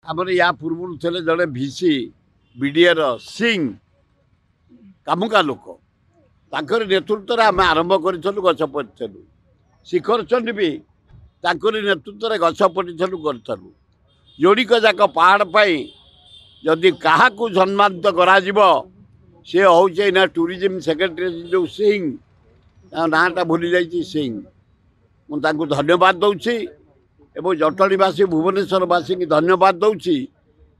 आमर या पूर्व थे जड़े भिसी बीडीएर सिंह कामुका लोक ताकर नेतृत्व में आम आरंभ करूँ गछ पड़ू शिखर चंडी भी नेतृत्व में गछ पड़ू करूँ जोड़िक जाक पहाड़ पाई जदि क्या सम्मानित करा सी हूँ ना टूरिज्म सेक्रेटरी जो सिंह नाटा भूली जाइए सिंह मुझे धन्यवाद दूसरी एवं जटणीवासी भुवनेश्वरवासी की धन्यवाद दूसरी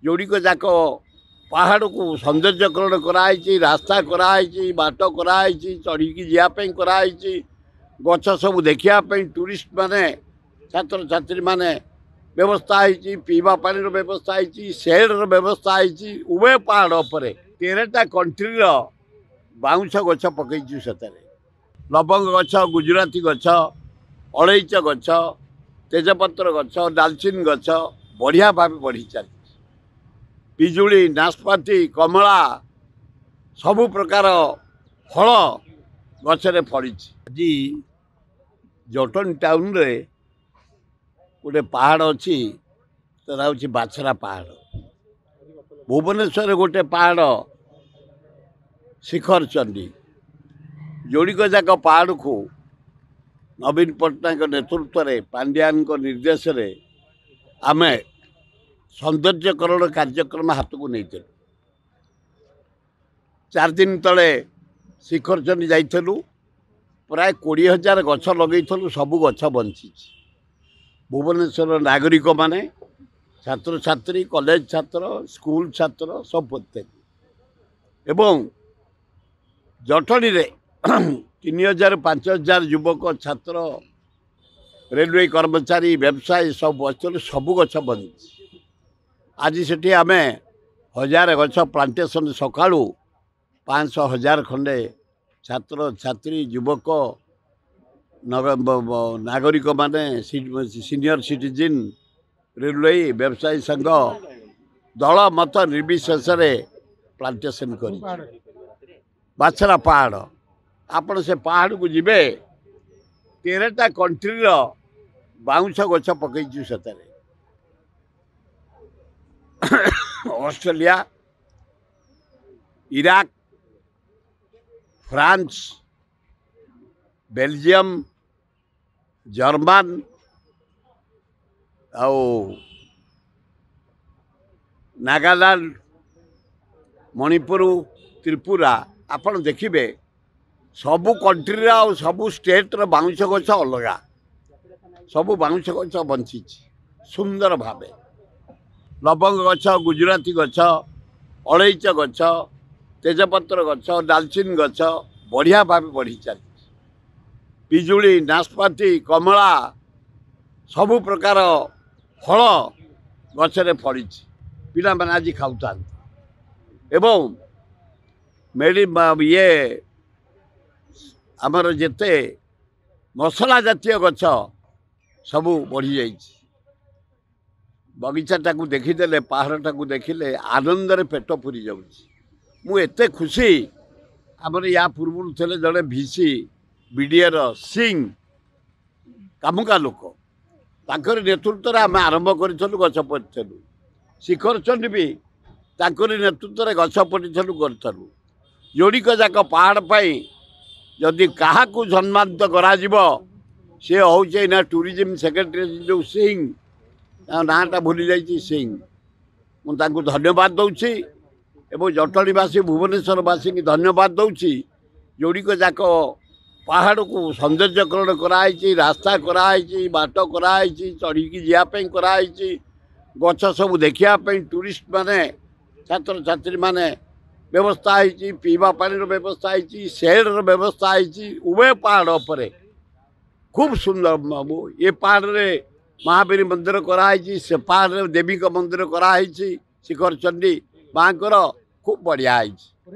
जोड़िक जाक पहाड़ को सौंदर्यकरण कराई रास्ता कराई बाट कराई चढ़ी जावाई कराई गछ सब देखापी टूरिस्ट माने छात्र छात्री माने व्यवस्था है पीवा पानी व्यवस्था है शेड व्यवस्था है उभय पहाड़ पर 13टा कंट्री बाउंश गछ पकई से लवंग गछ गुजराती गछ अलैच गछ तेजपत्र गछ डालचिन गछ बढ़िया भाव बढ़ी चली पिजुली नाशपाती कमला सबु प्रकार फल गचरे फड़ी आज जटनी टाउन रे गोटे पहाड़ अच्छी तो हूँ बाछरा पहाड़ भुवनेश्वर गोटे पहाड़ शिखर चंडी जोड़िक जाक पहाड़ को नवीन पट्टनायक नेतृत्व में पांड्यान निर्देश में आम सौंदर्यकरण कार्यक्रम हाथ को नहीं 4 दिन तले शिखर चंडी जाइलु प्राय 20,000 गछ लगेलु सबू गछ बंची भुवनेश्वर नागरिक माने छात्र छात्री कॉलेज छात्र स्कूल छात्र सब प्रत्येक एवं जटनी रे 3,000-5,000 युवक छात्र रेलवे कर्मचारी व्यवसायी सब बचल सबू गछ बंची आज से आम 1000 गछ प्लांटेशन सका 500,000 खंडे छात्र छात्री युवक नागरिक माने सीनियर सिटीजन रेलवे व्यवसायी संघ दल मत निर्विशेष प्लांटेशन कर बाछरा पहाड़ आपण से पहाड़ को जीवे 13टा कंट्री बाउंश गछ पकई से Australia Iraq France Belgium German Nagaland Manipur Tripura आपण देखिए सबू कंट्री और सबू स्टेट बाउंश गछ अलग सबू बाउंश गछ बंची सुंदर भाव लवंग गछ गुजराती गछ अलैच गछ तेजपत्र गछ डालचिन गछ बढ़िया भाव बढ़ी चली पिजुली नाशपाती कमला सबु प्रकार फल गचरे फड़ी पिला माने आज खाऊता एवं मेडी ये आमर जेते मसला जातीय गछ सबू बढ़ी जाइए बगीचाटा को देखीदे पहाड़टा को देखिले आनंद पेट पूरी जाते खुशी आमर या पूर्व थे जड़े भिसी बीडीएर सिंह कामुका लोक ताकर नेतृत्व में आम आरंभ करूँ गछ पड़ू शिखर चंडी भी नेतृत्व में गछ पड़ू करूँ जोड़िक जाक पहाड़ पाई जदि क्या सम्मानित करा सी हूँ ना टूरिज्म सेक्रेटरी जो सिंह नाटा भूली जाइए सिंह मुझे धन्यवाद दूसरी एवं जटणीवासी भुवनेश्वरवासी की धन्यवाद दूसरी जोड़िक जाक पहाड़ को सौंदर्यकरण कराई रास्ता कराई बाट कराई चढ़ी जावाई कराई गछ सब देखापी टूरिस्ट माने छात्र छात्री माने व्यवस्था है पीवा पानी व्यवस्था है शेड व्यवस्था है उभय पहाड़ पर खूब सुंदर ये पहाड़ रे महावीर मंदिर कराई से पहाड़ देवी का मंदिर कराई शिखर चंडी माँ खूब बढ़िया है।